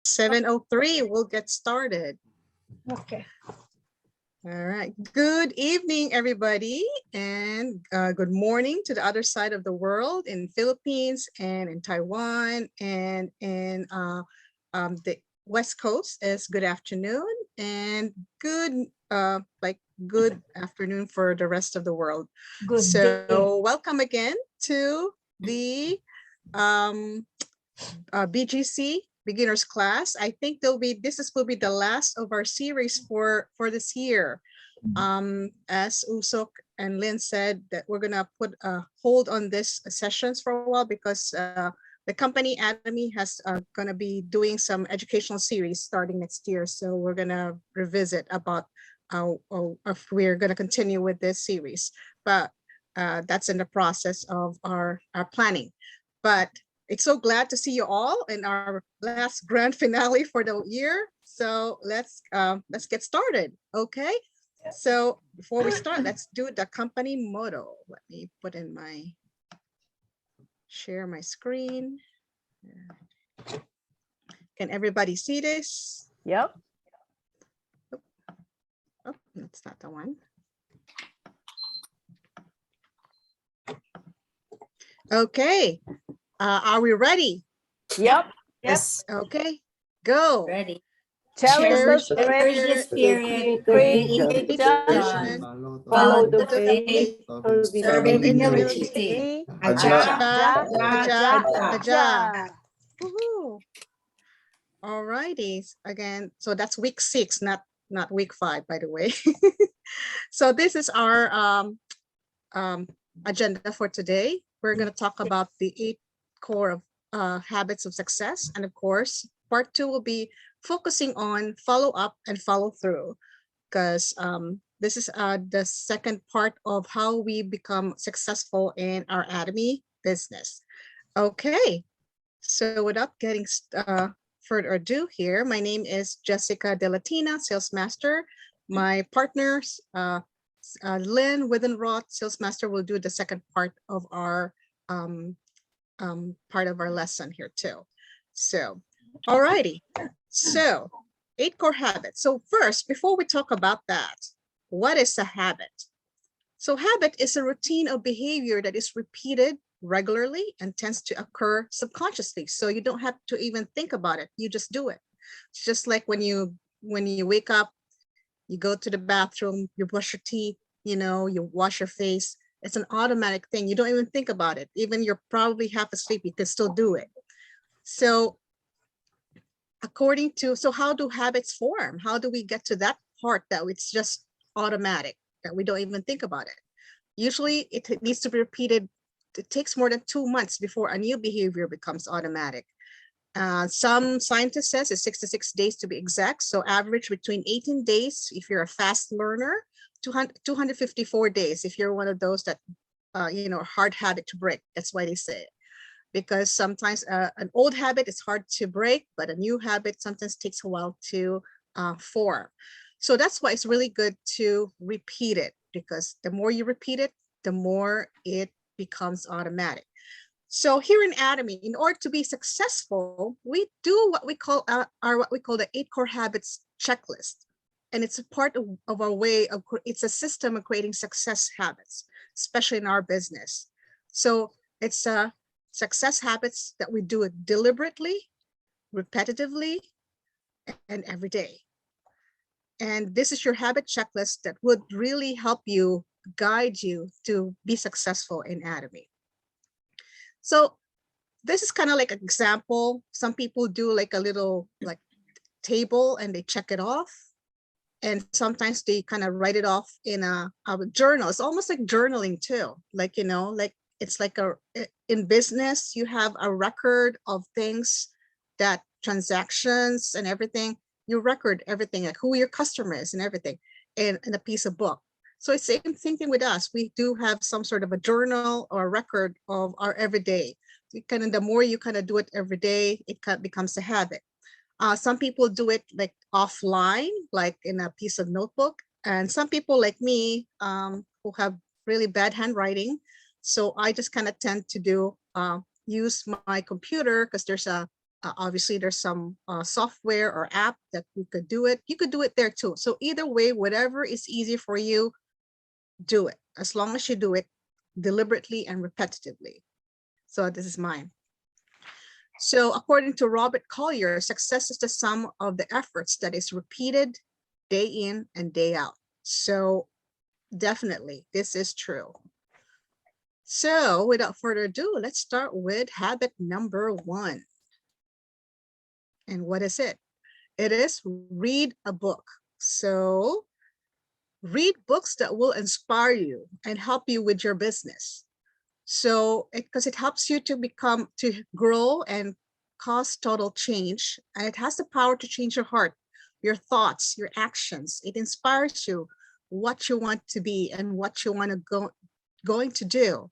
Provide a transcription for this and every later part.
7:03, we'll get started. Okay. All right. Good evening, everybody, and good morning to the other side of the world in Philippines and in Taiwan and in the West Coast is good afternoon, and good good afternoon for the rest of the world. Good So day. welcome again to the BGC beginners class. I think will be the last of our series for this year. As Usok and Lynn said, that we're gonna put a hold on this sessions for a while because the company Academy has gonna be doing some educational series starting next year. So we're gonna revisit about if we're gonna continue with this series, but that's in the process of our planning. But it's so glad to see you all in our last grand finale for the year. So let's get started, okay? So before we start, let's do the company motto. Let me put in share my screen. Can everybody see this? Yep. Oh, that's not the one. Okay, are we ready? Yep. Yes. Okay, go. Ready. Cherish the Cherish the spirit, spirit, create create the vision, vision, follow follow the the faith, faith, serving in humility. humility. Aja, Aja, aja, aja. aja. Woohoo. All righty. Again, so that's week 6, not week 5, by the way. So this is our agenda for today. We're going to talk about the 8 core of habits of success. And of course, part 2 will be focusing on follow up and follow through, because this is the second part of how we become successful in our Academy business. Okay, so without getting further ado here, my name is Jessica De Latina, Sales Master. My partners, Lynn Withenroth, Sales Master, will do the second part of our lesson here too. So, all righty. So 8 core habits. So first, before we talk about that, what is a habit? So habit is a routine of behavior that is repeated regularly and tends to occur subconsciously. So you don't have to even think about it. You just do it. It's just like when you wake up, you go to the bathroom, you brush your teeth, you wash your face. It's an automatic thing. You don't even think about it. Even you're probably half asleep, you can still do it. So so how do habits form? How do we get to that part that it's just automatic, that we don't even think about it? Usually it needs to be repeated. It takes more than 2 months before a new behavior becomes automatic. Some scientists says it's 66 days to be exact. So average between 18 days if you're a fast learner, 254 days if you're one of those that, hard habit to break. That's why they say it. Because sometimes an old habit is hard to break, but a new habit sometimes takes a while to form. So that's why it's really good to repeat it, because the more you repeat it, the more it becomes automatic. So here in Academy, in order to be successful, we do what we call the 8 core habits checklist. And it's a part of our way of, it's a system of creating success habits, especially in our business. So it's success habits that we do it deliberately, repetitively, and every day. And this is your habit checklist that would really help you, guide you to be successful in Academy. So this is kind of like an example. Some people do like a little table and they check it off. And sometimes they kind of write it off in a journal. It's almost like journaling too. Like, it's like in business, you have a record of things, that transactions and everything. You record everything, like who your customer is and everything in a piece of book. So it's the same thing with us. We do have some sort of a journal or a record of our everyday. The more you kind of do it every day, it kind of becomes a habit. Some people do it like offline, like in a piece of notebook. And some people like me who have really bad handwriting. So I just kind of tend to use my computer, because there's a Obviously, there's some software or app that you could do it. You could do it there too. So either way, whatever is easy for you, do it. As long as you do it deliberately and repetitively. So this is mine. So according to Robert Collier, success is the sum of the efforts that is repeated day in and day out. So definitely, this is true. So without further ado, let's start with habit number 1. And what is it? It is read a book. So read books that will inspire you and help you with your business. So because it helps you to grow and cause total change. And it has the power to change your heart, your thoughts, your actions. It inspires you what you want to be and what you want to going to do.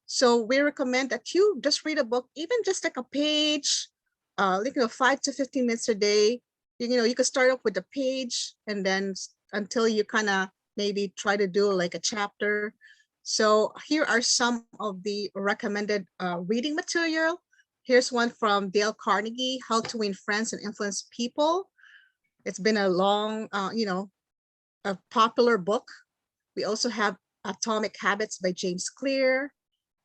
So we recommend that you just read a book, even just like a page, 5 to 15 minutes a day. You could start off with a page and then until you kind of maybe try to do like a chapter. So here are some of the recommended reading material. Here's one from Dale Carnegie, How to Win Friends and Influence People. It's been a long, a popular book. We also have Atomic Habits by James Clear,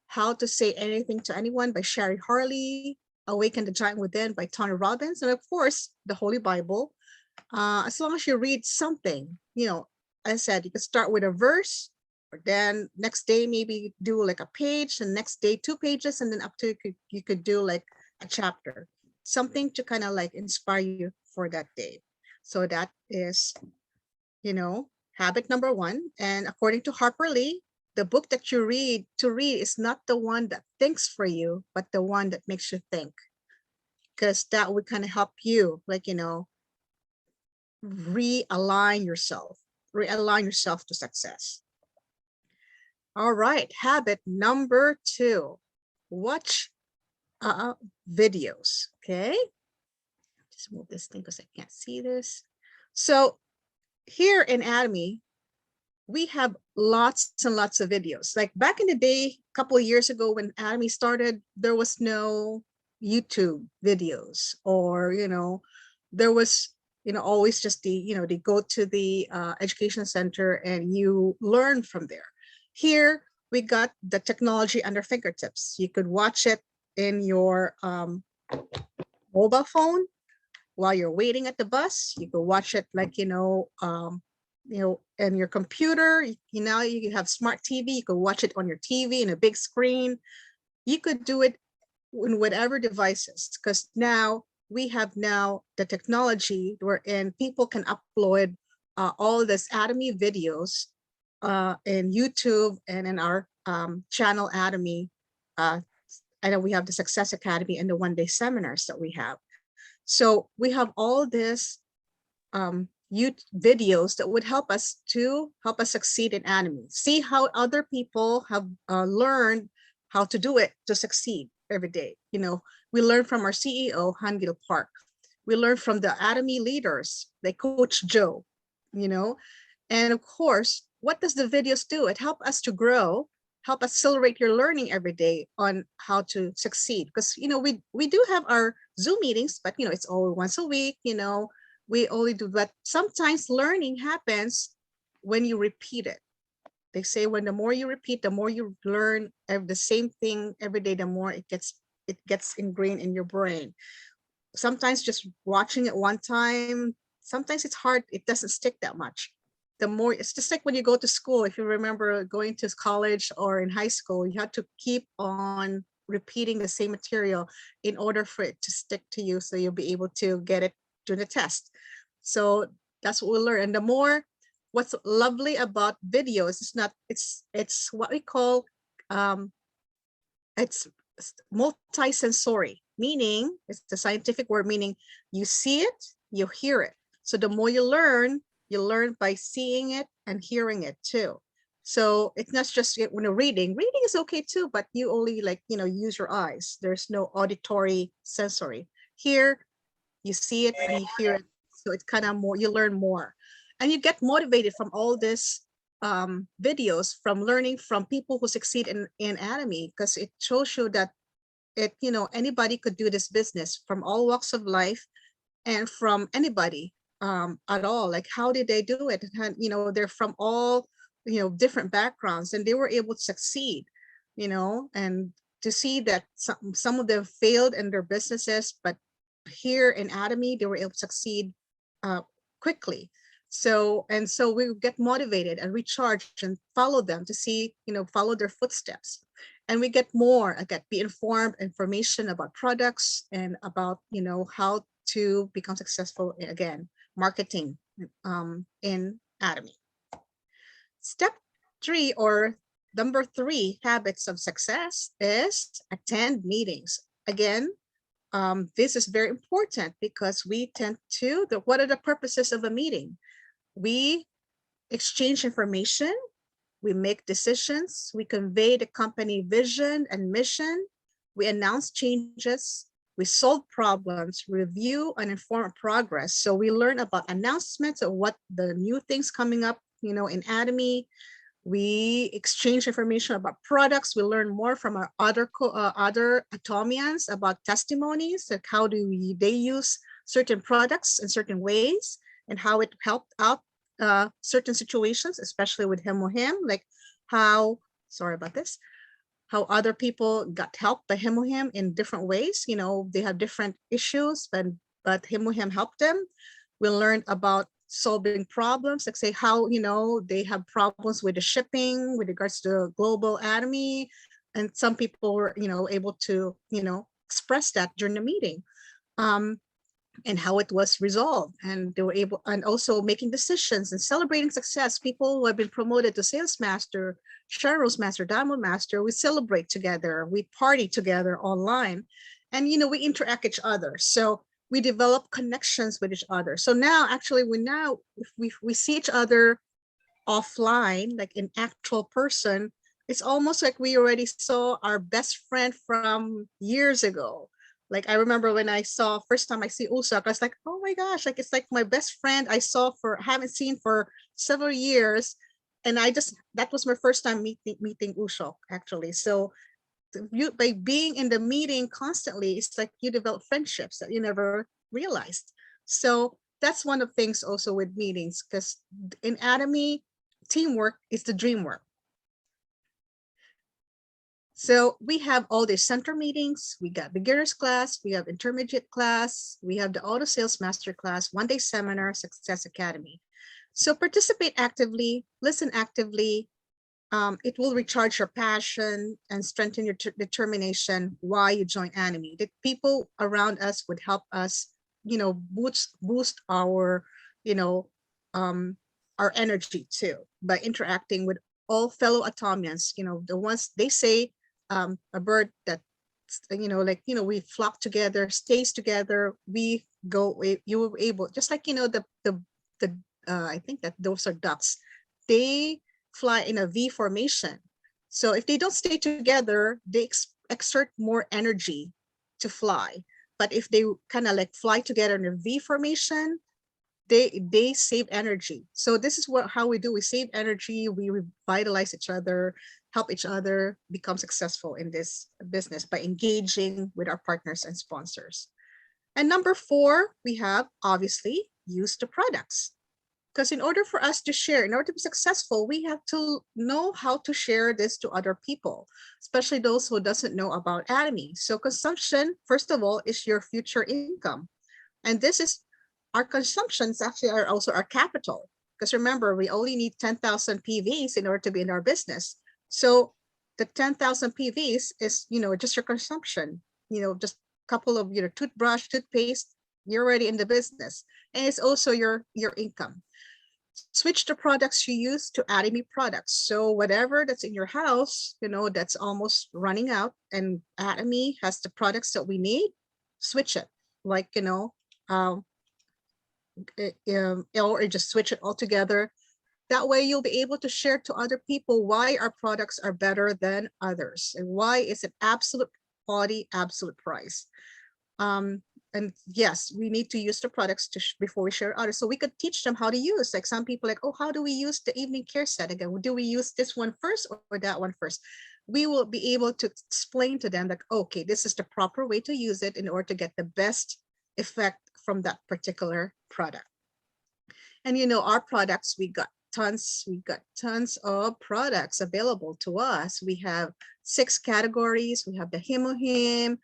How to Say Anything to Anyone by Sherry Harley, Awaken the Giant Within by Tony Robbins, and of course, the Holy Bible. As long as you read something, I said, you could start with a verse, or then next day maybe do like a page, and next day 2 pages, and then up to you could do like a chapter, something to kind of like inspire you for that day. So that is, habit number 1. And according to Harper Lee, the book that you read is not the one that thinks for you, but the one that makes you think, because that would kind of help you, realign yourself to success. All right, habit number 2, watch videos. Okay, just move this thing because I can't see this. So here in Anatomy, we have lots and lots of videos. Like back in the day, a couple of years ago when Anatomy started, there was no YouTube videos, or there was always just they go to the education center and you learn from there. Here we got the technology under fingertips. You could watch it in your mobile phone while you're waiting at the bus. You could watch it and your computer. You have smart TV. You could watch it on your TV in a big screen. You could do it in whatever devices, because now we have the technology wherein people can upload all this Anatomy videos in YouTube and in our channel Anatomy. I know we have the Success Academy and the one-day seminars that we have. So we have all this videos that would help us succeed in Anatomy. See how other people have learned how to do it to succeed every day. We learn from our CEO, Hangil Park. We learn from the Anatomy leaders like Coach Joe, and of course, what does the videos do? It helps us to grow, help accelerate your learning every day on how to succeed. Because, we do have our Zoom meetings, but, it's only once a week, we only do that. Sometimes learning happens when you repeat it. They say when the more you repeat, the more you learn the same thing every day, the more it gets ingrained in your brain. Sometimes just watching it one time, sometimes it's hard. It doesn't stick that much. The more, it's just like when you go to school, if you remember going to college or in high school, you have to keep on repeating the same material in order for it to stick to you, so you'll be able to get it during the test. So that's what we learn. And the more, what's lovely about videos is it's what we call it's multisensory, meaning it's the scientific word, meaning you see it, you hear it. So the more you learn by seeing it and hearing it too. So it's not just when you're reading is okay too, but you only use your eyes. There's no auditory sensory. Here you see it and you hear it, so it's kind of more, you learn more, and you get motivated from all this videos, from learning from people who succeed in Anatomy, because it shows you that it, anybody could do this business from all walks of life and from anybody at all. Like, how did they do it? And, they're from all, different backgrounds, and they were able to succeed, and to see that some of them failed in their businesses, but here in Atomy, they were able to succeed uh, quickly. So we get motivated and recharged and follow them to see, follow their footsteps. And we get more, be informed information about products and about, how to become successful again, marketing in Atomy. Step 3, or number 3 habits of success, is attend meetings. Again, this is very important because we tend to, what are the purposes of a meeting? We exchange information, we make decisions, we convey the company vision and mission, we announce changes, we solve problems, review and inform progress. So we learn about announcements of what the new things coming up, in Atomy. We exchange information about products. We learn more from our other Atomians about testimonies, like how they use certain products in certain ways and how it helped out certain situations, especially with Hemohem, like how, sorry about this, how other people got helped by Hemohem in different ways. They have different issues, but Hemohem helped them. We learned about solving problems, like say how, they have problems with the shipping with regards to global Atomy. And some people were, able to, express that during the meeting. And how it was resolved, and they were able, and also making decisions and celebrating success. People who have been promoted to sales master, Sharrows master, diamond master, we celebrate together, we party together online, and we interact each other. So we develop connections with each other. So now actually if we see each other offline, like in actual person, it's almost like we already saw our best friend from years ago. Like I remember when I saw first time I see Usak, I was like, oh my gosh, like it's like my best friend I haven't seen for several years. And that was my first time meeting Usok actually. So by being in the meeting constantly, it's like you develop friendships that you never realized. So that's one of the things also with meetings, because in Atomy, teamwork is the dream work. So we have all the center meetings, we got beginners class, we have intermediate class, we have the auto sales master class, 1-day seminar, Success Academy. So participate actively, listen actively. It will recharge your passion and strengthen your determination why you join Atomy. The people around us would help us, boost our, our energy too, by interacting with all fellow Atomians, the ones they say, a bird that, we flock together, stays together, you were able, just like, I think that those are ducks. They fly in a V formation. So if they don't stay together, they exert more energy to fly. But if they kind of like fly together in a V formation, they save energy. So this is how we do. We save energy, we revitalize each other, help each other become successful in this business by engaging with our partners and sponsors. And number 4, we have obviously use the products. Because in order for us to share, in order to be successful, we have to know how to share this to other people, especially those who doesn't know about Atomy. So consumption, first of all, is your future income. And this is our consumptions actually are also our capital. Because remember, we only need 10,000 PVs in order to be in our business. So the 10,000 PVs is, just your consumption, just a couple of, toothbrush, toothpaste, you're already in the business. And it's also your income. Switch the products you use to Atomy products. So whatever that's in your house, that's almost running out and Atomy has the products that we need, switch it. Like, or just switch it all together. That way you'll be able to share to other people why our products are better than others and why is it absolute quality, absolute price. And yes, we need to use the products before we share others. So we could teach them how to use, like some people like, oh, how do we use the evening care set again? Do we use this one first or that one first? we will be able to explain to them like, okay, this is the proper way to use it in order to get the best effect from that particular product. And our products, we got tons of products available to us. We have 6 categories. We have the Him,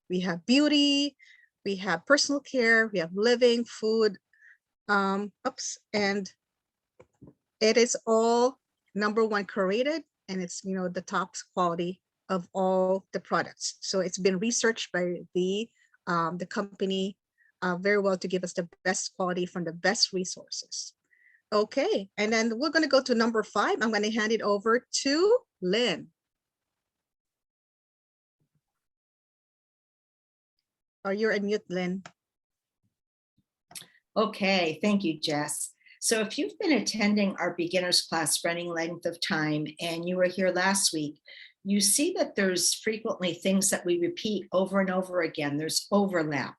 we have beauty, we have personal care, we have living, food, and it is all #1 curated, and it's the top quality of all the products. So it's been researched by the company very well to give us the best quality from the best resources. Okay, and then we're going to go to #5. I'm going to hand it over to Lynn. Oh, you're on mute, Lynn. Okay, thank you, Jess. So if you've been attending our beginners class running length of time and you were here last week, you see that there's frequently things that we repeat over and over again. There's overlap.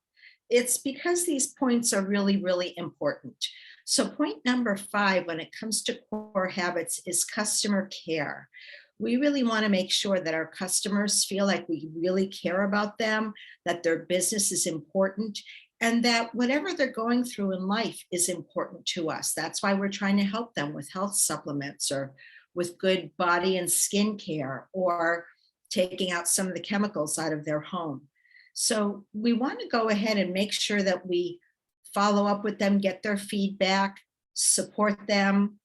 It's because these points are really, really important. So point #5 when it comes to core habits is customer care. We really want to make sure that our customers feel like we really care about them, that their business is important, and that whatever they're going through in life is important to us. That's why we're trying to help them with health supplements or with good body and skin care or taking out some of the chemicals out of their home. So we want to go ahead and make sure that we follow up with them, get their feedback, support them.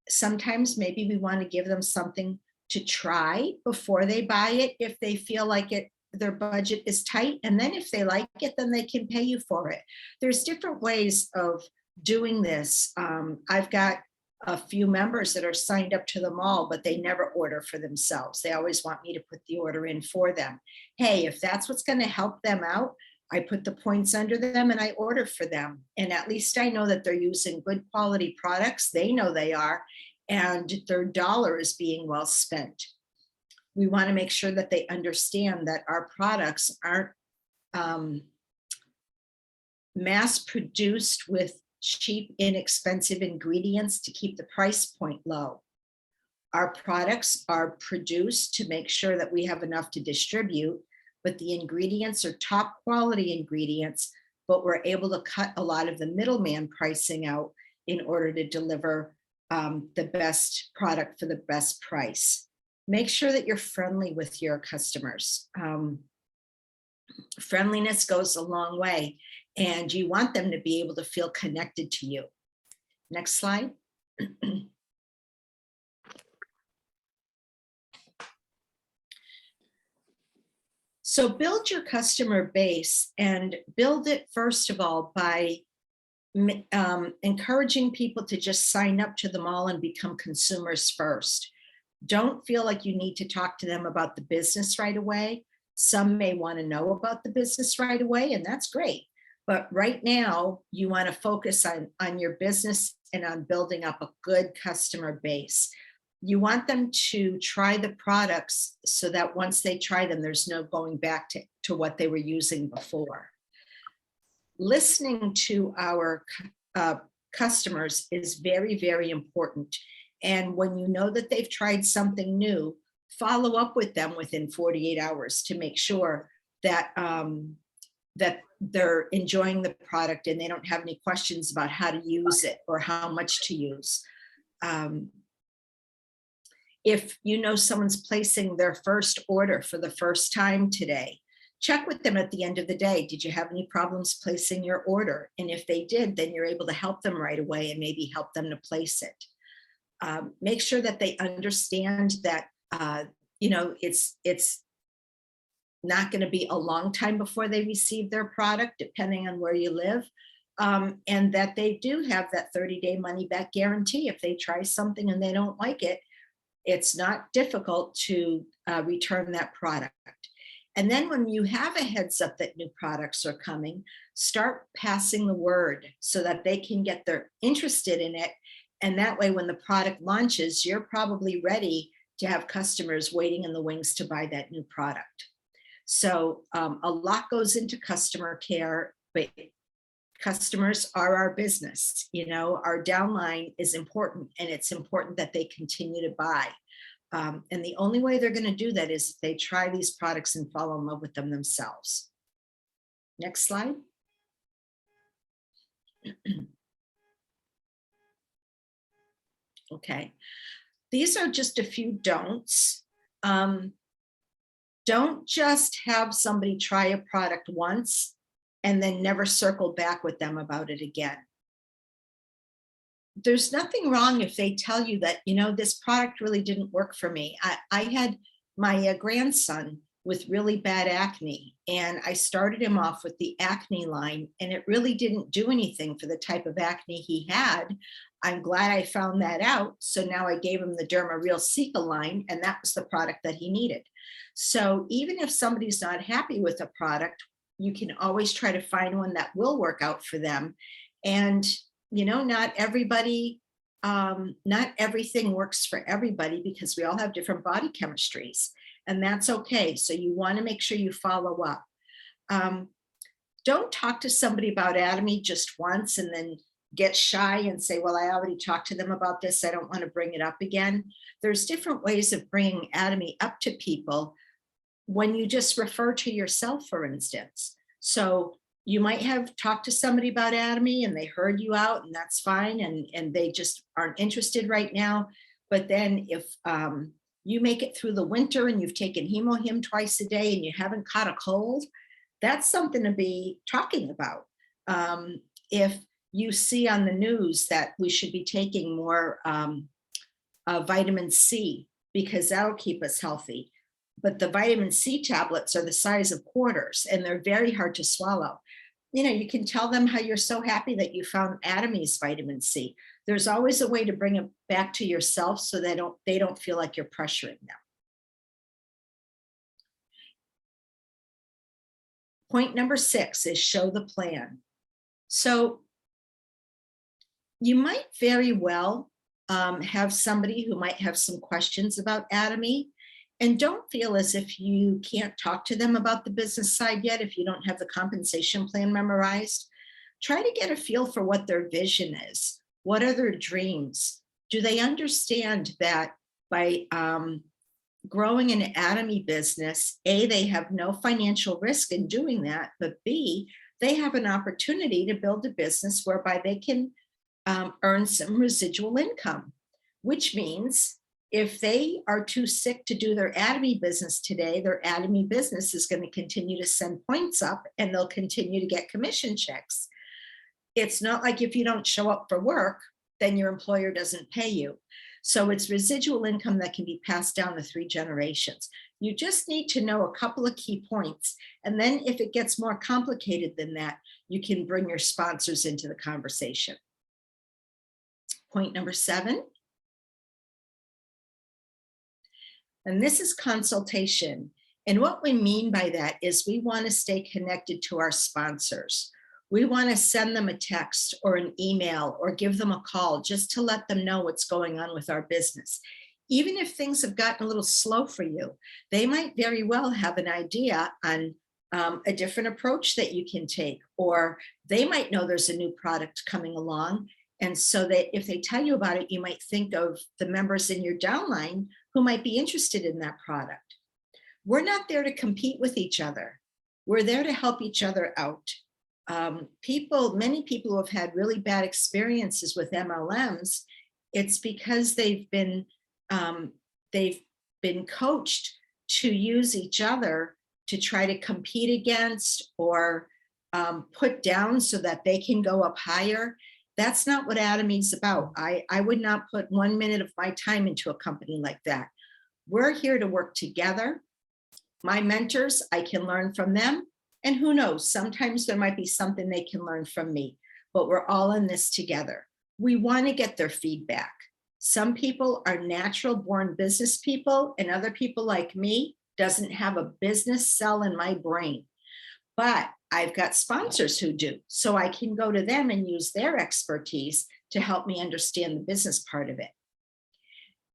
Sometimes maybe we want to give them something to try before they buy it if they feel like their budget is tight. And then if they like it, then they can pay you for it. There's different ways of doing this. I've got a few members that are signed up to the mall, but they never order for themselves. They always want me to put the order in for them. Hey, if that's what's going to help them out, I put the points under them and I order for them. And at least I know that they're using good quality products. They know they are, and their dollar is being well spent. We want to make sure that they understand that our products aren't mass produced with cheap, inexpensive ingredients to keep the price point low. Our products are produced to make sure that we have enough to distribute, but the ingredients are top quality ingredients, but we're able to cut a lot of the middleman pricing out in order to deliver the best product for the best price. Make sure that you're friendly with your customers. Friendliness goes a long way, and you want them to be able to feel connected to you. Next slide. So build your customer base, and build it first of all by encouraging people to just sign up to the mall and become consumers first. Don't feel like you need to talk to them about the business right away. Some may want to know about the business right away, and that's great. But right now, you want to focus on your business and on building up a good customer base. You want them to try the products so that once they try them, there's no going back to what they were using before. Listening to our customers is very, very important. And when you know that they've tried something new, follow up with them within 48 hours to make sure that that they're enjoying the product and they don't have any questions about how to use it or how much to use. If you know someone's placing their first order for the first time today, check with them at the end of the day. Did you have any problems placing your order? And if they did, then you're able to help them right away and maybe help them to place it. Make sure that they understand that it's not going to be a long time before they receive their product, depending on where you live, and that they do have that 30-day money-back guarantee. If they try something and they don't like it, it's not difficult to return that product. And then when you have a heads up that new products are coming, start passing the word so that they can get interested in it. And that way, when the product launches, you're probably ready to have customers waiting in the wings to buy that new product. So a lot goes into customer care, but customers are our business. Our downline is important, and it's important that they continue to buy. And the only way they're going to do that is if they try these products and fall in love with them themselves. Next slide. Okay, these are just a few don'ts. Don't just have somebody try a product once and then never circle back with them about it again. There's nothing wrong if they tell you that, this product really didn't work for me. I had my grandson with really bad acne, and I started him off with the acne line, and it really didn't do anything for the type of acne he had. I'm glad I found that out. So now I gave him the Derma Real Cica line, and that was the product that he needed. So even if somebody's not happy with a product, you can always try to find one that will work out for them. And not everybody, not everything works for everybody, because we all have different body chemistries, and that's okay. So you want to make sure you follow up. Don't talk to somebody about Atomy just once and then get shy and say, well, I already talked to them about this, I don't want to bring it up again. There's different ways of bringing Atomy up to people when you just refer to yourself, for instance. So you might have talked to somebody about Atomy and they heard you out, and that's fine, and they just aren't interested right now. But then if you make it through the winter and you've taken Hemohim twice a day and you haven't caught a cold, that's something to be talking about. If you see on the news that we should be taking more vitamin C, because that'll keep us healthy. But the vitamin C tablets are the size of quarters and they're very hard to swallow. You can tell them how you're so happy that you found Atomy's vitamin C. There's always a way to bring it back to yourself so they don't feel like you're pressuring them. Point number 6 is show the plan. So you might very well have somebody who might have some questions about Atomy, and don't feel as if you can't talk to them about the business side yet if you don't have the compensation plan memorized. Try to get a feel for what their vision is. What are their dreams? Do they understand that by growing an Atomy business, A, they have no financial risk in doing that, but B, they have an opportunity to build a business whereby they can earn some residual income, which means if they are too sick to do their Atomy business today, their Atomy business is going to continue to send points up and they'll continue to get commission checks. It's not like if you don't show up for work, then your employer doesn't pay you. So it's residual income that can be passed down to 3 generations. You just need to know a couple of key points. And then if it gets more complicated than that, you can bring your sponsors into the conversation. Point number 7. And this is consultation. And what we mean by that is we want to stay connected to our sponsors. We want to send them a text or an email or give them a call just to let them know what's going on with our business. Even if things have gotten a little slow for you, they might very well have an idea on a different approach that you can take, or they might know there's a new product coming along. And so that if they tell you about it, you might think of the members in your downline who might be interested in that product. We're not there to compete with each other. We're there to help each other out. Many people who have had really bad experiences with MLMs, it's because they've been coached to use each other to try to compete against or put down so that they can go up higher. That's not what Atomy is about. I would not put 1 minute of my time into a company like that. We're here to work together. My mentors, I can learn from them. And who knows, sometimes there might be something they can learn from me, but we're all in this together. We want to get their feedback. Some people are natural born business people, and other people like me doesn't have a business cell in my brain. But I've got sponsors who do, so I can go to them and use their expertise to help me understand the business part of it.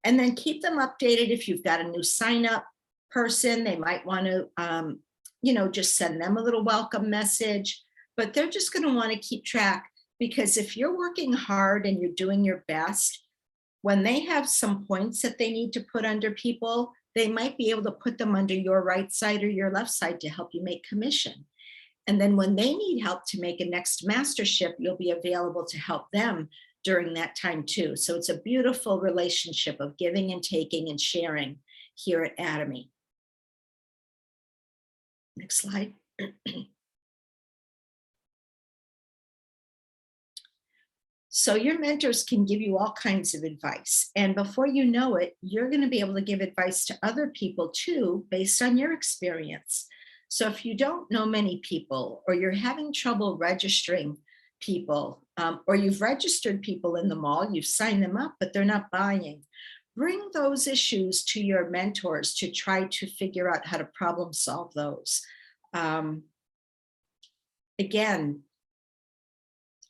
And then keep them updated. If you've got a new sign up person, they might want to, just send them a little welcome message, but they're just going to want to keep track, because if you're working hard and you're doing your best, when they have some points that they need to put under people, they might be able to put them under your right side or your left side to help you make commission. And then when they need help to make a next mastership, you'll be available to help them during that time too. So it's a beautiful relationship of giving and taking and sharing here at Atomy. Next slide. So your mentors can give you all kinds of advice. And before you know it, you're going to be able to give advice to other people too, based on your experience. So if you don't know many people, or you're having trouble registering people, or you've registered people in the mall, you've signed them up, but they're not buying, bring those issues to your mentors to try to figure out how to problem solve those. Again,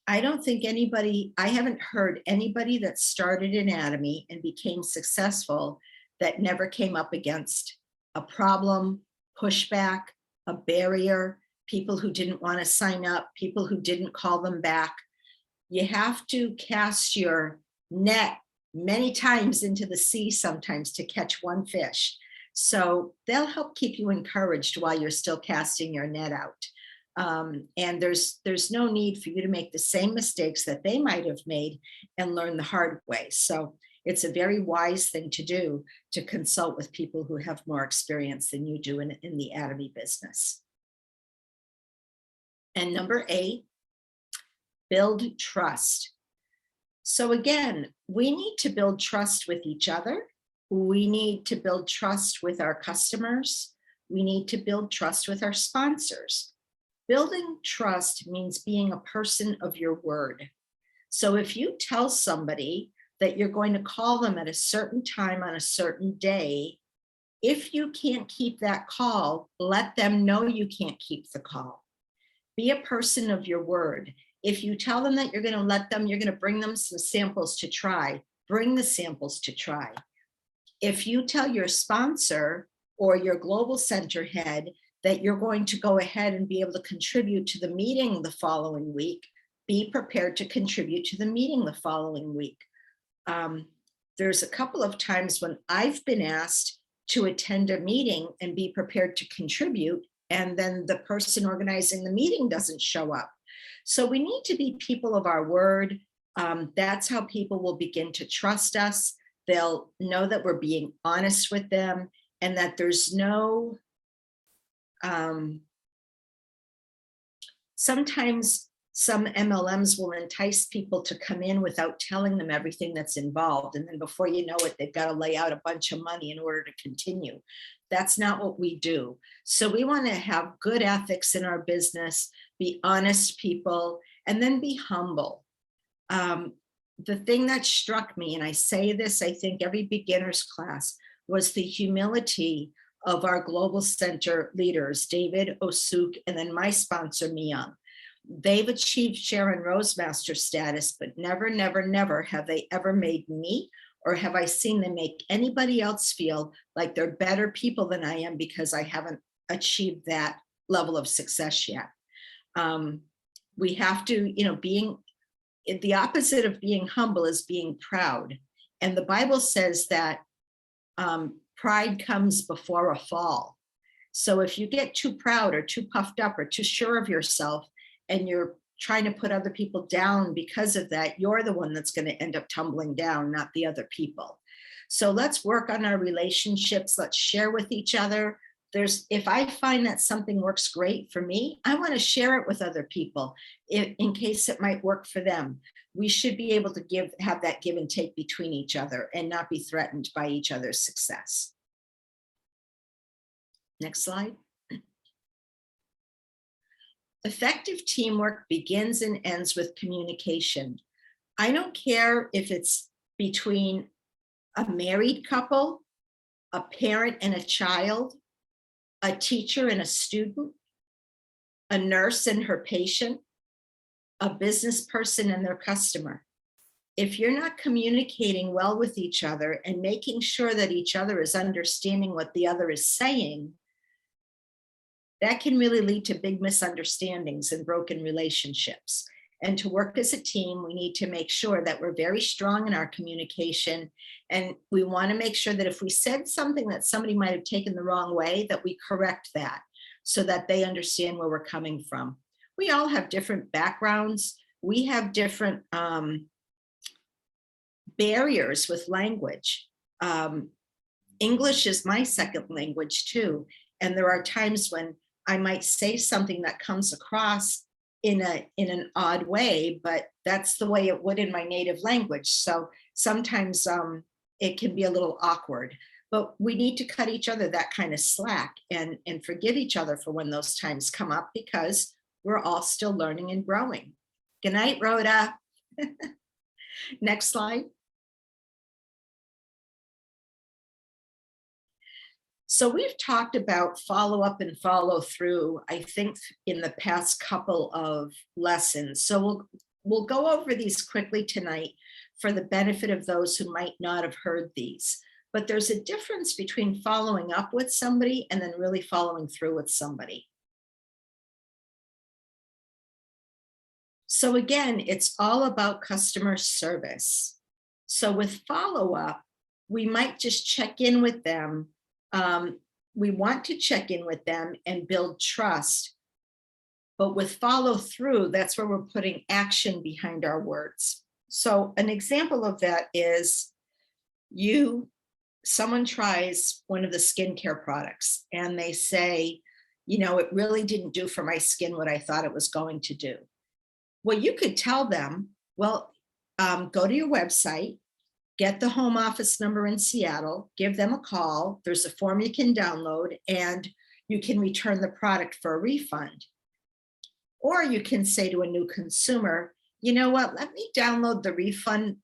I don't think I haven't heard anybody that started Atomy and became successful that never came up against a problem, pushback, a barrier, people who didn't want to sign up, people who didn't call them back. You have to cast your net many times into the sea sometimes to catch one fish. So they'll help keep you encouraged while you're still casting your net out. And there's no need for you to make the same mistakes that they might have made and learn the hard way. So it's a very wise thing to do, to consult with people who have more experience than you do in the Atomy business. And number 8, build trust. So again, we need to build trust with each other. We need to build trust with our customers. We need to build trust with our sponsors. Building trust means being a person of your word. So if you tell somebody that you're going to call them at a certain time on a certain day, if you can't keep that call, let them know you can't keep the call. Be a person of your word. If you tell them that you're going to bring them some samples to try, bring the samples to try. If you tell your sponsor or your global center head that you're going to go ahead and be able to contribute to the meeting the following week, be prepared to contribute to the meeting the following week. There's a couple of times when I've been asked to attend a meeting and be prepared to contribute, and then the person organizing the meeting doesn't show up. So we need to be people of our word. That's how people will begin to trust us. They'll know that we're being honest with them, and that there's no, sometimes some MLMs will entice people to come in without telling them everything that's involved. And then before you know it, they've got to lay out a bunch of money in order to continue. That's not what we do. So we want to have good ethics in our business, be honest people, and then be humble. The thing that struck me, and I say this, I think every beginner's class, was the humility of our global center leaders, David, Osuk, and then my sponsor, Myung. They've achieved Sharon Rosemaster status, but never, never, never have they ever made me, or have I seen them make anybody else feel like they're better people than I am because I haven't achieved that level of success yet. We have to, being the opposite of being humble is being proud. And the Bible says that pride comes before a fall. So if you get too proud or too puffed up or too sure of yourself, and you're trying to put other people down because of that, you're the one that's going to end up tumbling down, not the other people. So let's work on our relationships. Let's share with each other. If I find that something works great for me, I want to share it with other people in case it might work for them. We should be able to have that give and take between each other and not be threatened by each other's success. Next slide. Effective teamwork begins and ends with communication. I don't care if it's between a married couple, a parent and a child, a teacher and a student, a nurse and her patient, a business person and their customer. If you're not communicating well with each other and making sure that each other is understanding what the other is saying, that can really lead to big misunderstandings and broken relationships. And to work as a team, we need to make sure that we're very strong in our communication. And we want to make sure that if we said something that somebody might have taken the wrong way, that we correct that so that they understand where we're coming from. We all have different backgrounds. We have different barriers with language. English is my second language too. And there are times when I might say something that comes across in an odd way, but that's the way it would in my native language. So sometimes it can be a little awkward, but we need to cut each other that kind of slack and forgive each other for when those times come up, because we're all still learning and growing. Good night, Rhoda. Next slide. So we've talked about follow up and follow through, I think, in the past couple of lessons. So we'll go over these quickly tonight for the benefit of those who might not have heard these. But there's a difference between following up with somebody and then really following through with somebody. So again, it's all about customer service. So with follow up, we might just check in with them. We want to check in with them and build trust. But with follow through, that's where we're putting action behind our words. So an example of that is someone tries one of the skincare products and they say, you know, it really didn't do for my skin what I thought it was going to do. Well, you could tell them, well, go to your website, get the home office number in Seattle, give them a call. There's a form you can download and you can return the product for a refund. Or you can say to a new consumer, you know what, let me download the refund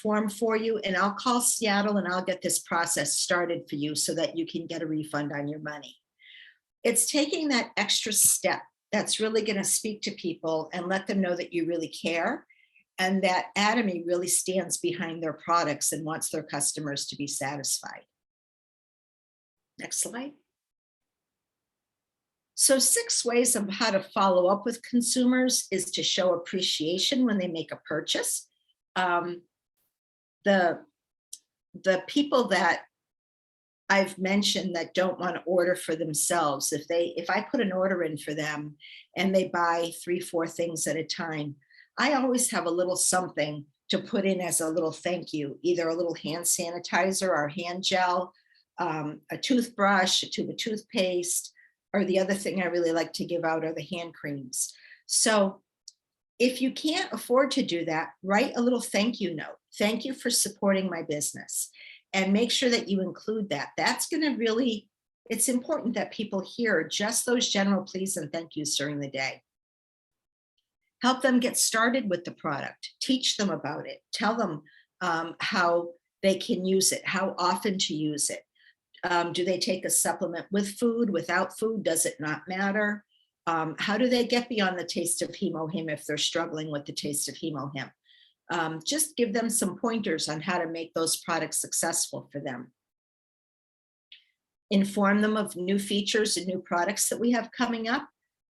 form for you and I'll call Seattle and I'll get this process started for you so that you can get a refund on your money. It's taking that extra step that's really going to speak to people and let them know that you really care and that Atomy really stands behind their products and wants their customers to be satisfied. Next slide. So 6 ways of how to follow up with consumers is to show appreciation when they make a purchase. The people that I've mentioned that don't want to order for themselves, if I put an order in for them and they buy 3-4 things at a time, I always have a little something to put in as a little thank you, either a little hand sanitizer or hand gel, a toothbrush, a tube of toothpaste, or the other thing I really like to give out are the hand creams. So if you can't afford to do that, write a little thank you note. Thank you for supporting my business. And make sure that you include that. That's going to really, it's important that people hear just those general please and thank yous during the day. Help them get started with the product. Teach them about it. Tell them how they can use it, how often to use it. Do they take a supplement with food, without food? Does it not matter? How do they get beyond the taste of Hemohim if they're struggling with the taste of Hemohim? Just give them some pointers on how to make those products successful for them. Inform them of new features and new products that we have coming up.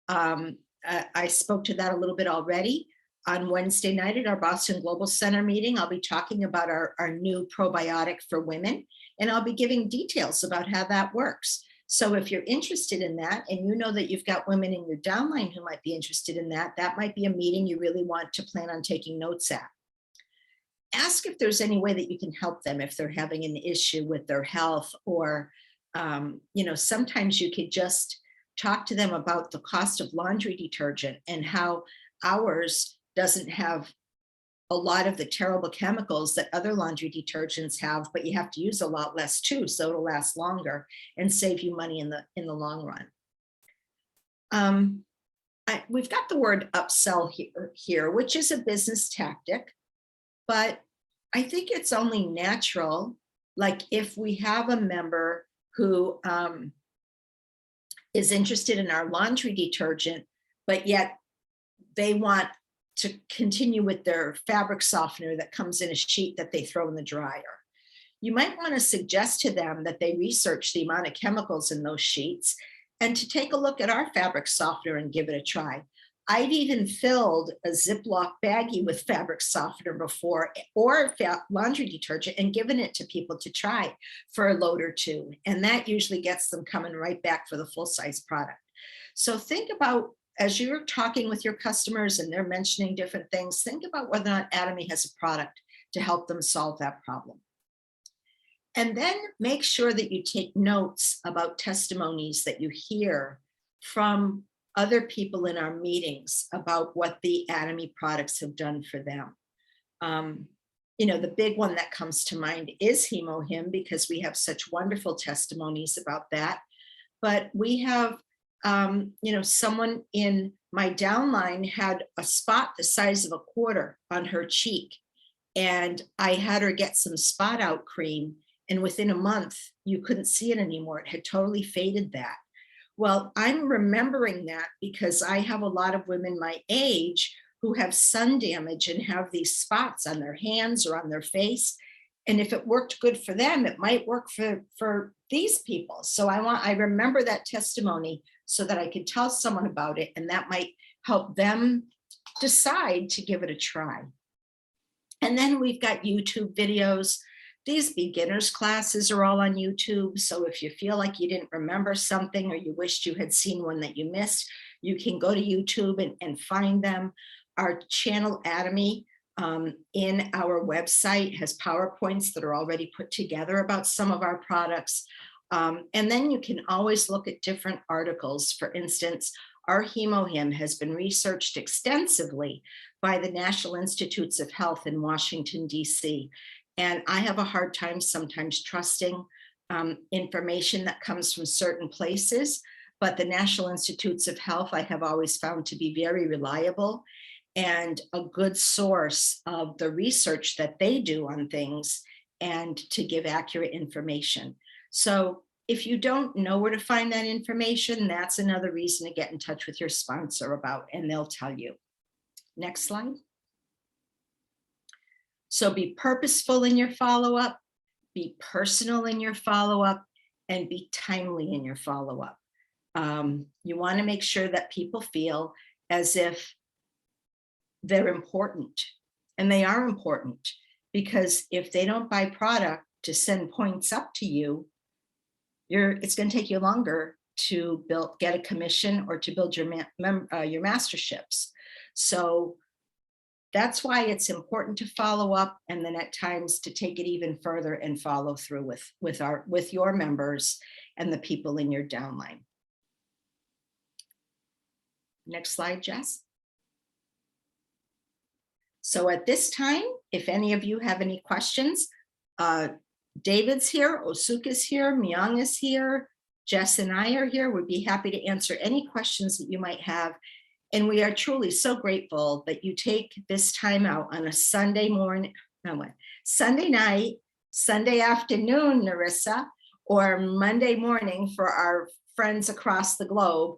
I spoke to that a little bit already. On Wednesday night at our Boston Global Center meeting, I'll be talking about our new probiotic for women, and I'll be giving details about how that works. So if you're interested in that, and you know that you've got women in your downline who might be interested in that, that might be a meeting you really want to plan on taking notes at. Ask if there's any way that you can help them if they're having an issue with their health, or, you know, sometimes you could just talk to them about the cost of laundry detergent and how ours doesn't have a lot of the terrible chemicals that other laundry detergents have, but you have to use a lot less too, so it'll last longer and save you money in the long run. We've got the word upsell here, which is a business tactic, but I think it's only natural. Like if we have a member who is interested in our laundry detergent, but yet they want to continue with their fabric softener that comes in a sheet that they throw in the dryer. You might want to suggest to them that they research the amount of chemicals in those sheets and to take a look at our fabric softener and give it a try. I've even filled a Ziploc baggie with fabric softener before, or laundry detergent, and given it to people to try for a load or two. And that usually gets them coming right back for the full-size product. So think about, as you're talking with your customers and they're mentioning different things, think about whether or not Atomy has a product to help them solve that problem. And then make sure that you take notes about testimonies that you hear from other people in our meetings about what the Atomy products have done for them. You know, the big one that comes to mind is HemoHim, because we have such wonderful testimonies about that. But we have, you know, someone in my downline had a spot the size of a quarter on her cheek. And I had her get some spot out cream. And within a month, you couldn't see it anymore. It had totally faded that. Well, I'm remembering that because I have a lot of women my age who have sun damage and have these spots on their hands or on their face. And if it worked good for them, it might work for these people. So I remember that testimony so that I could tell someone about it, and that might help them decide to give it a try. And then we've got YouTube videos. These beginners classes are all on YouTube. So if you feel like you didn't remember something or you wished you had seen one that you missed, you can go to YouTube and find them. Our channel Atomy in our website has PowerPoints that are already put together about some of our products. And then you can always look at different articles. For instance, our HemoHim has been researched extensively by the National Institutes of Health in Washington, DC. And I have a hard time sometimes trusting information that comes from certain places, but the National Institutes of Health I have always found to be very reliable and a good source of the research that they do on things and to give accurate information. So if you don't know where to find that information, that's another reason to get in touch with your sponsor about, and they'll tell you. Next slide. So be purposeful in your follow-up, be personal in your follow-up, and be timely in your follow-up. You want to make sure that people feel as if they're important, and they are important, because if they don't buy product to send points up to you, it's going to take you longer to get a commission or to build your masterships. So that's why it's important to follow up, and then at times to take it even further and follow through with your members and the people in your downline. Next slide, Jess. So at this time, if any of you have any questions, David's here, Osuka's here, Myung is here, Jess and I are here. We'd be happy to answer any questions that you might have. And we are truly so grateful that you take this time out on a Sunday morning, Sunday night, Sunday afternoon, Narissa, or Monday morning for our friends across the globe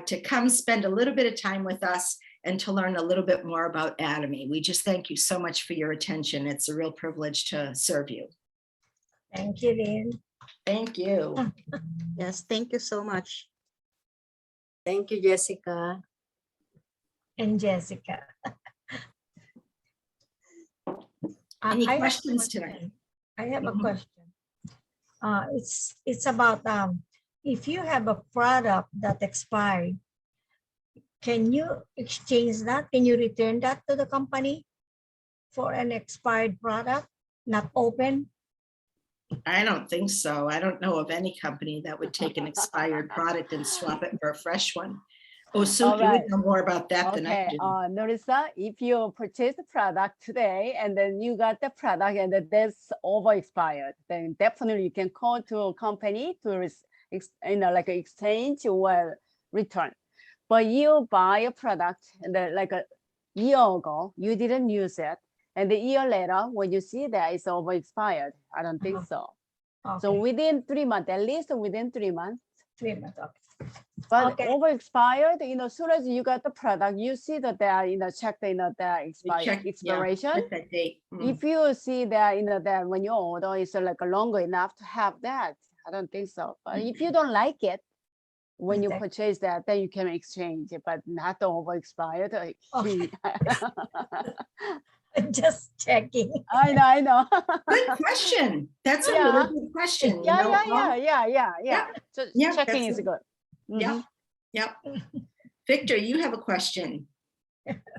to come spend a little bit of time with us and to learn a little bit more about Atomy. We just thank you so much for your attention. It's a real privilege to serve you. Thank you, Lynn. Thank you. Yes, thank you so much. Thank you, Jessica. And Jessica. Any I have a questions question. tonight? I have a Mhm. question. It's about if you have a product that expired, can you exchange that? Can you return that to the company for an expired product, not open? I don't think so. I don't know of any company that would take an expired product and swap it for a fresh one. Osuke, you would right. know more about that than I Okay, do. Narissa, if you purchase the product today and then you got the product and that's over expired, then definitely you can call to a company to like exchange or return. But you buy a product and then like a year ago, you didn't use it. And the year later, when you see that it's over expired, I don't think so. Okay. So within 3 months, at least within 3 months. 3 months. Okay. But Okay. over expired, as soon as you got the product, you see that they are, check the, Check expiration. that date. If you see that, that when you order, it's like longer enough to have that, I don't think so. But if you don't like it, when you Exact- purchase that, then you can exchange it, but not the over expired. Okay. Just checking. I know. Good question. That's a Yeah. really good question. You Yeah, know, yeah. Yeah. So Yeah, checking that's is good. Yep. Yep. Victor, you have a question.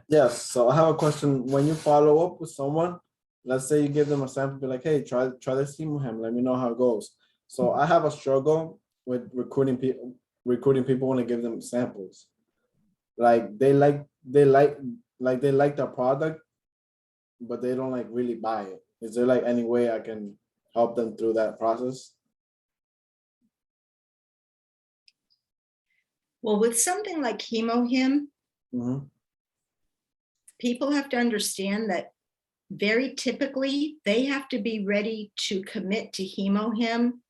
Yes, so I have a question. When you follow up with someone, let's say you give them a sample, be like, hey, try this team with him. Let me know how it goes. So I have a struggle with recruiting people when I give them samples. Like they like the product, but they don't like really buy it. Is there like any way I can help them through that process? Well, with something like HemoHim, Mhm. people have to understand that very typically they have to be ready to commit to HemoHim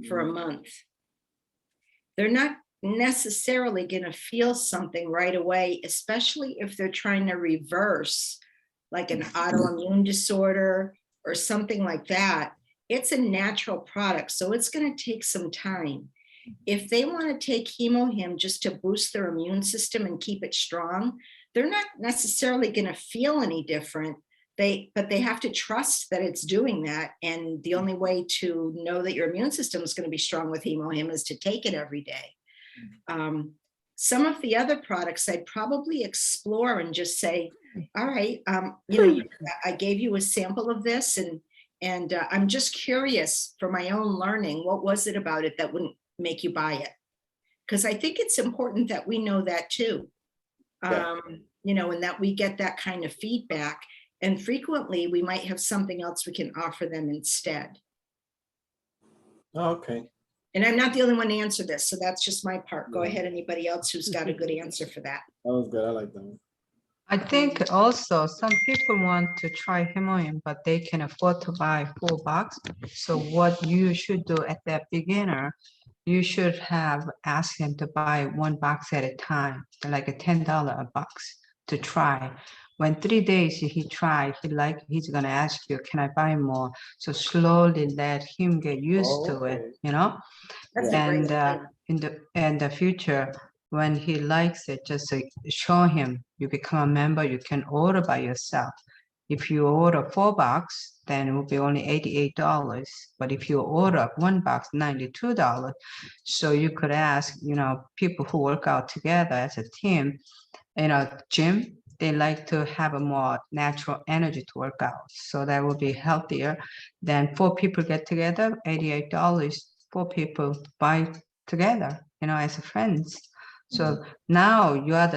for a month. They're not necessarily going to feel something right away, especially if they're trying to reverse like an autoimmune disorder or something like that. It's a natural product, so it's going to take some time. If they want to take HemoHim just to boost their immune system and keep it strong, they're not necessarily going to feel any different. But they have to trust that it's doing that. And the only way to know that your immune system is going to be strong with HemoHim is to take it every day. Some of the other products I'd probably explore and just say, all right, I gave you a sample of this and I'm just curious for my own learning, what was it about it that wouldn't make you buy it? Because I think it's important that we know that too. And that we get that kind of feedback. And frequently we might have something else we can offer them instead. Oh, okay. And I'm not the only one to answer this, so that's just my part. Go ahead, anybody else who's got a good answer for that. That was good. I like that one. I think also some people want to try HemoHim, but they can afford to buy full box. So what you should do at that beginner, you should have asked him to buy one box at a time, like a $10 a box to try. When 3 days he tried, he's gonna ask you, can I buy more? So slowly let him get used to it, Okay. you know? That's a great And idea. in the future, when he likes it, just show him. You become a member, you can order by yourself. If you order 4 box, then it will be only $88. But if you order 1 box, $92. So you could ask, people who work out together as a team, gym, they like to have a more natural energy to work out. So that will be healthier. Then 4 people get together, $88, 4 people buy together, as friends. So now you are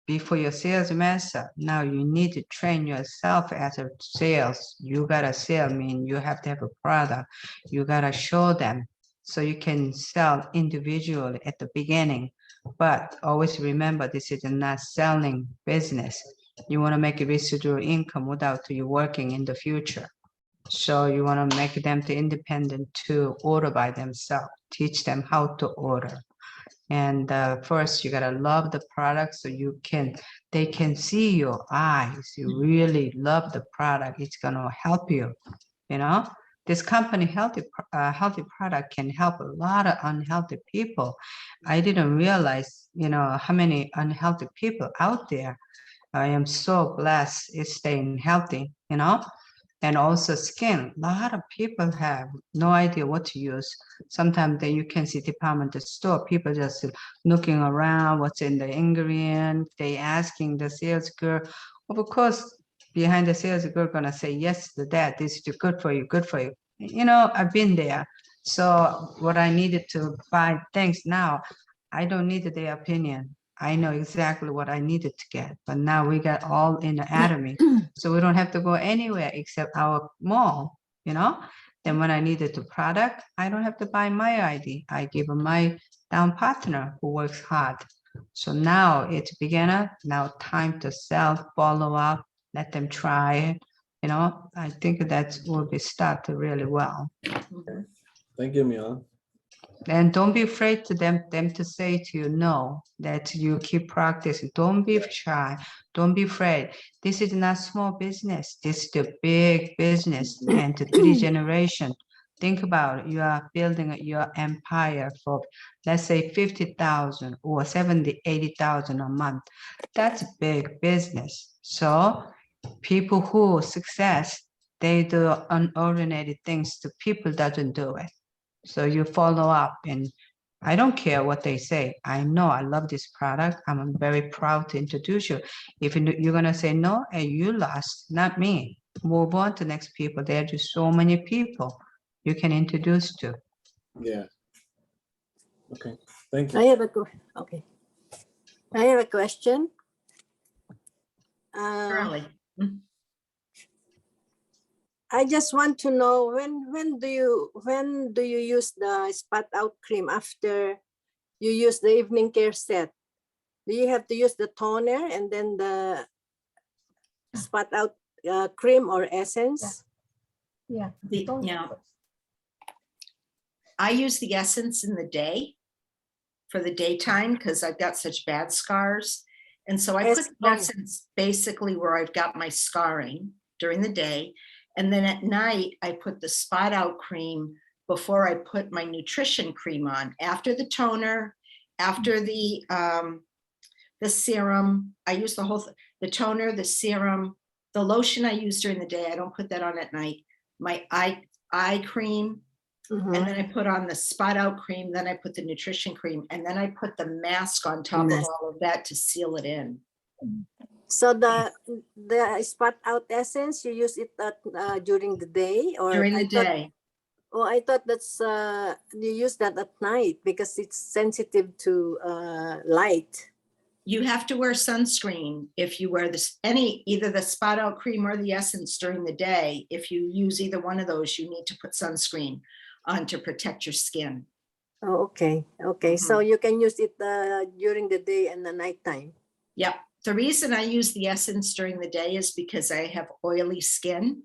before your sales master, now you need to train yourself as a sales. You gotta sell, you have to have a product. You gotta show them so you can sell individually at the beginning. But always remember, this is not selling business. You want to make a residual income without you working in the future. So you want to make them independent to order by themselves, teach them how to order. And first you gotta love the product so they can see your eyes. You really love the product. It's gonna help you, This company, healthy product, can help a lot of unhealthy people. I didn't realize, how many unhealthy people out there. I am so blessed it's staying healthy, And also skin. A lot of people have no idea what to use. Sometimes you can see department store, people just looking around, what's in the ingredient. They asking the sales girl. Of course, behind the sales girl gonna say yes to that. This is good for you, good for you. I've been there. So what I needed to buy things now, I don't need their opinion. I know exactly what I needed to get, but now we got all in the Atomy. So we don't have to go anywhere except our mall, Then when I needed the product, I don't have to buy my ID. I give my down partner who works hard. So now it's beginner, now time to sell, follow up, let them try it. I think that will be started really well. Thank you, Milan. And don't be afraid to them to say to you no, that you keep practicing. Don't be shy. Don't be afraid. This is not small business. This is the big business and the 3 generations. Think about it. You are building your empire for, let's say, 50,000 or 70, 80,000 a month. That's big business. So people who success, they do unordinary things to people doesn't do it. So you follow up, and I don't care what they say. I know I love this product. I'm very proud to introduce you. If you're gonna say no, and you lost, not me. Move on to next people. There are just so many people you can introduce to. Yeah. Okay, thank I you. have a okay. I have a question. Currently. I just want to know when do you use the spot out cream after you use the evening care set? Do you have to use the toner and then the spot out cream or essence? Yeah. don't- Yeah. I use the essence in the day for the daytime because I've got such bad scars. And so I put the essence basically where I've got my scarring during the day. And then at night, I put the spot out cream before I put my nutrition cream on. After the toner, after the serum, I use the toner, the serum, the lotion I use during the day. I don't put that on at night. My eye cream, Mhm. and then I put on the spot out cream, then I put the nutrition cream, and then I put the mask on top of Mask. all of that to seal it in. So the spot out essence, you use it during the day or During the I thought- day. Oh, I thought that's you use that at night because it's sensitive to light. You have to wear sunscreen if you wear either the spot out cream or the essence during the day. If you use either one of those, you need to put sunscreen on to protect your skin. Oh, okay. Okay. So you can use it during the day and the nighttime. Yep. The reason I use the essence during the day is because I have oily skin.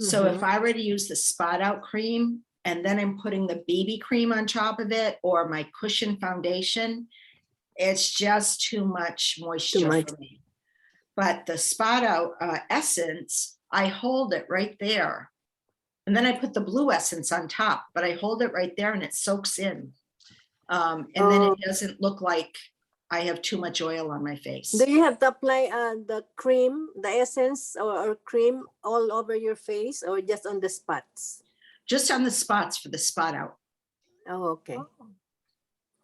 So if I were to use the spot out cream and then I'm putting the BB cream on top of it or my cushion foundation, it's just too much moisture much. for me. But the spot out essence, I hold it right there. And then I put the blue essence on top, but I hold it right there and it soaks in. And then it doesn't look like I have too much oil on my face. Do you have to apply the cream, the essence or cream all over your face or just on the spots? Just on the spots for the spot out. Oh, okay.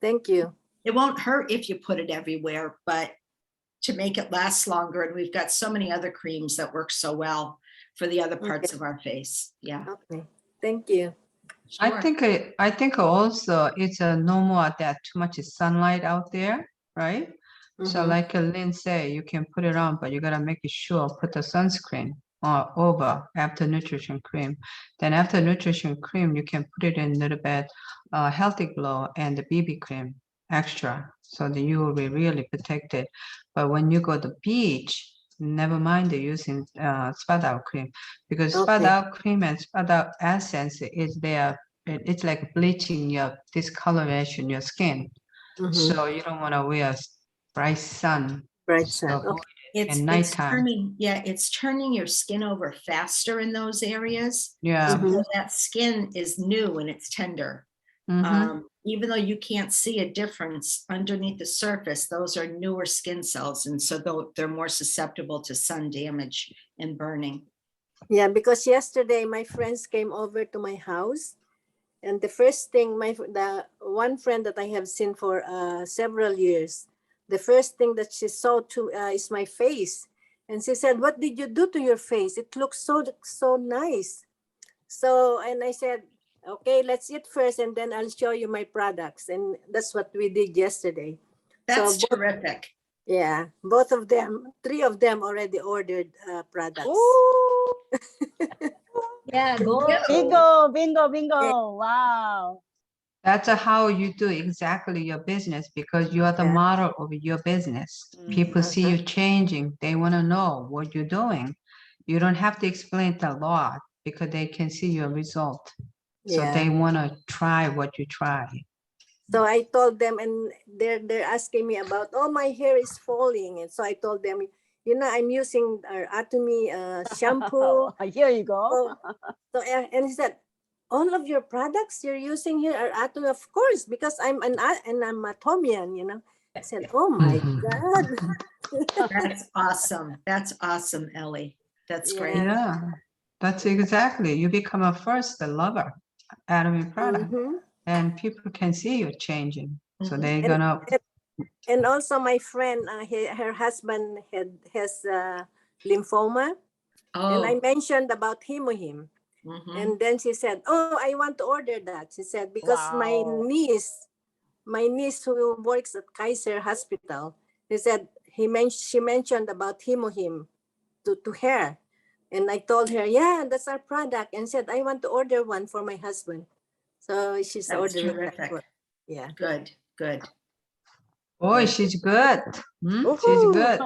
Thank you. It won't hurt if you put it everywhere, but to make it last longer, and we've got so many other creams that work so well for the other parts of our face. Yeah. Okay. Thank you. Sure. I think also it's a no more that too much sunlight out there, right? So like Lynn say, you can put it on, but you gotta make sure put the sunscreen over after nutrition cream. Then after nutrition cream, you can put it in a little bit healthy glow and the BB cream extra, so that you will be really protected. But when you go to the beach, never mind using spot out cream, because spot Okay. out cream and spot out essence is there. It's like bleaching your discoloration your skin. So you don't want to wear bright sun. Bright So sun. Okay. It's nighttime. it's turning your skin over faster in those areas. Yeah. So that skin is new and it's tender. Even though you can't see a difference underneath the surface, those are newer skin cells. And so they're more susceptible to sun damage and burning. Yeah, because yesterday my friends came over to my house, and the first thing the one friend that I have seen for several years, the first thing that she saw is my face, and she said, "What did you do to your face? It looks so nice." So and I said, "Okay, let's eat first, and then I'll show you my products." And that's what we did yesterday. That's So terrific. yeah, both of them, 3 of them already ordered products. Yeah, go. Bingo, bingo, bingo. Wow. That's how you do exactly your business, because you are the Yeah. model of your business. People see you changing. They want to know what you're doing. You don't have to explain it a lot because they can see your result. So Yeah. they want to try what you try. So I told them, and they're asking me about, oh, my hair is falling, and so I told them, I'm using our Atomy shampoo. Here you go. So and he said, all of your products you're using here are Atomy? Of course, because I'm an Atomian, you know. I said, oh my Mhm. God. That's awesome. That's awesome, Ellie. That's great. Yeah. Yeah, that's exactly. You become a first lover, Atomy product, Mhm. and people can see you changing. So Mhm. they're And- gonna, And also my friend, her husband has lymphoma. And I Oh. mentioned about Hemohim. Mhm. And then she said, oh, I want to order that. She said, because Wow. my niece who works at Kaiser Hospital, he said, she mentioned about Hemohim to her. And I told her, yeah, that's our product. And said, I want to order one for my husband. So she's That's ordering that terrific. for, yeah. Good, good. boy, Good. she's good. Hmm? She's Woohoo. good.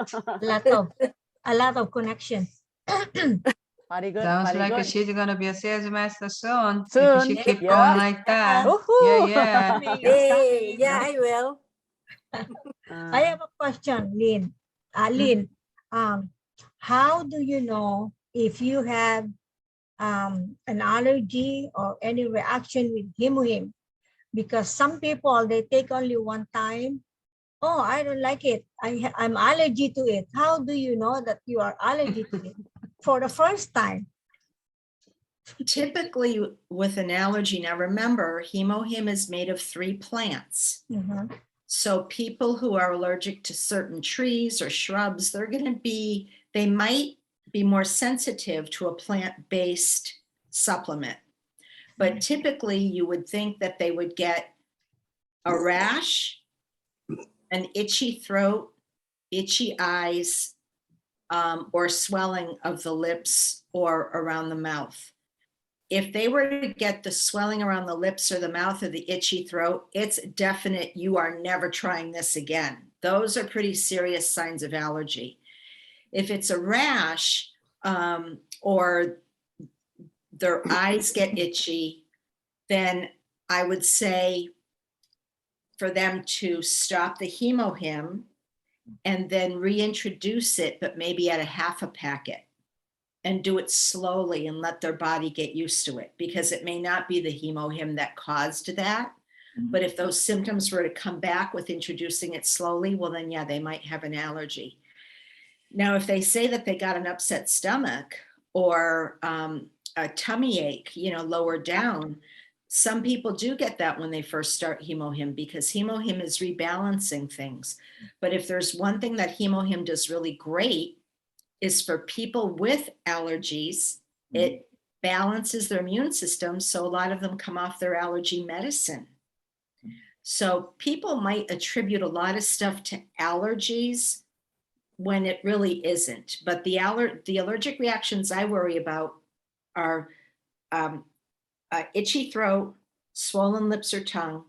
A lot of connection. Very good, Sounds very like good. she's gonna be a sales master soon. If Soon, she keep yeah. going like that. Woohoo! Yeah. Hey, yeah, I will. I have a question, Lynn. Lynn, how do you know if you have an allergy or any reaction with Hemohim? Because some people, they take only one time. Oh, I don't like it. I'm allergic to it. How do you know that you are allergic to it for the first time? Typically with an allergy, now remember, Hemohim is made of 3 plants. Mhm. So people who are allergic to certain trees or shrubs, they might be more sensitive to a plant-based supplement. But typically you would think that they would get a rash, an itchy throat, itchy eyes, or swelling of the lips or around the mouth. If they were to get the swelling around the lips or the mouth or the itchy throat, it's definite you are never trying this again. Those are pretty serious signs of allergy. If it's a rash, or their eyes get itchy, then I would say for them to stop the Hemohim and then reintroduce it, but maybe at a half a packet, and do it slowly and let their body get used to it, because it may not be the Hemohim that caused that. But if those symptoms were to come back with introducing it slowly, well then yeah, they might have an allergy. Now, if they say that they got an upset stomach or a tummy ache, lower down, some people do get that when they first start Hemohim, because Hemohim is rebalancing things. But if there's one thing that Hemohim does really great, is for people with allergies, it balances their immune system. So a lot of them come off their allergy medicine. So people might attribute a lot of stuff to allergies when it really isn't. But the allergic reactions I worry about are itchy throat, swollen lips or tongue,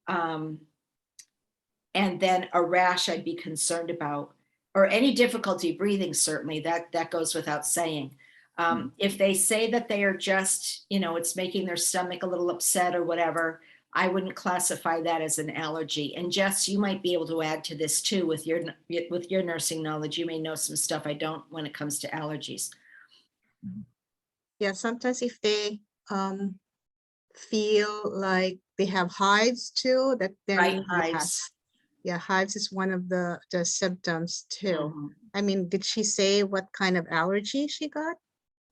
and then a rash I'd be concerned about, or any difficulty breathing, certainly, that goes without saying. If they say that they are just, it's making their stomach a little upset or whatever, I wouldn't classify that as an allergy. And Jess, you might be able to add to this too with your nursing knowledge. You may know some stuff I don't when it comes to allergies. Yeah, sometimes if they feel like they have hives too, that then Right, yes. hives. Yeah, hives is one of the symptoms too. Mhm. I mean, did she say what kind of allergy she got,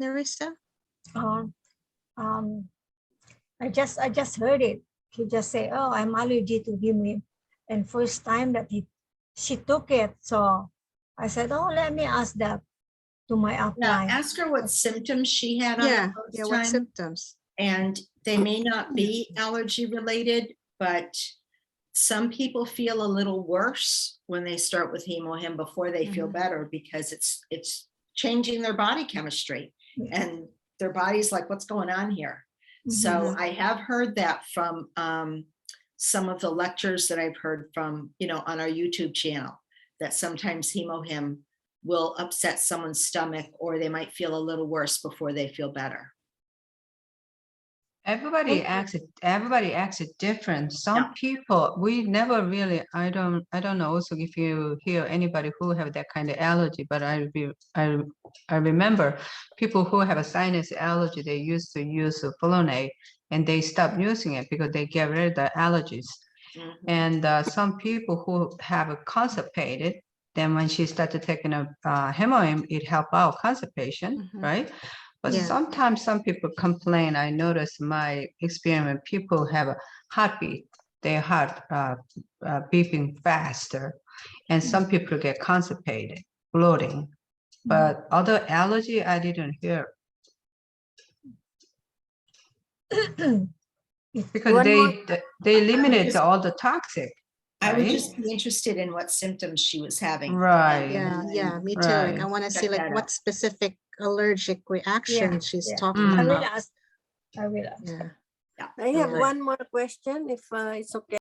Narissa? I just heard it. He just say, "Oh, I'm allergic to Hemohim," and first time that she took it, so I said, "Oh, let me ask that to my Now, upline." ask her what symptoms she had on Yeah, the first yeah, what time. symptoms? And they may not be allergy related, but some people feel a little worse when they start with Hemohim before they feel better, because it's changing their body chemistry, and their body's like, what's going on here? So I have heard that from some of the lectures that I've heard from, on our YouTube channel, that sometimes Hemohim will upset someone's stomach, or they might feel a little worse before they feel better. Everybody acts different. Some people, we never really, I don't know also if you hear anybody who have that kind of allergy, but I remember people who have a sinus allergy, they used to use Flonase and they stopped using it because they get rid of the allergies. Mhm. And some people who have a constipated, then when she started taking a Hemoim, it helped out constipation, Mhm. right? But Yeah. sometimes some people complain. I notice my experience when people have a heartbeat, their heart beating faster, and some people get constipated, bloating. But other allergy, I didn't hear because One they eliminate all the toxic. I would Right? just be interested in what symptoms she was having. Right. Yeah, And yeah, me too. Like I right. want to check see like that what out. specific allergic reaction she's yeah. talking Mm. I will about. ask. I will ask. Yeah. Yeah. I have Yeah. one more question, if it's okay.